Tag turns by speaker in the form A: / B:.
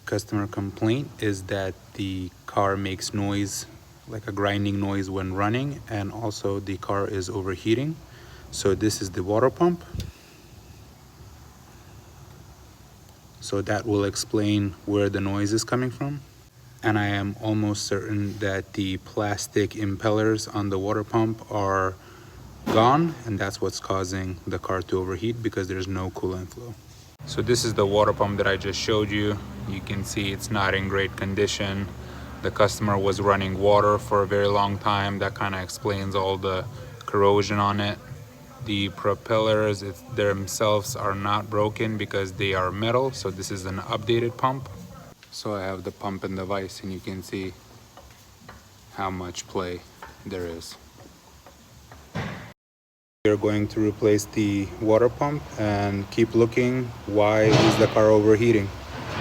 A: customer complaint is that the car makes noise, like a grinding noise when running, and also the car is overheating. So this is the water pump. So that will explain where the noise is coming from. And I am almost certain that the plastic impellers on the water pump are gone, and that's what's causing the car to overheat, because there's no coolant flow. So this is the water pump that I just showed you. You can see it's not in great condition. The customer was running water for a very long time. That kind of explains all the corrosion on it. The propellers themselves are not broken because they are metal, so this is an updated pump. So I have the pump and the vise, and you can see how much play there is. We're going to replace the water pump and keep looking. Why is the car overheating?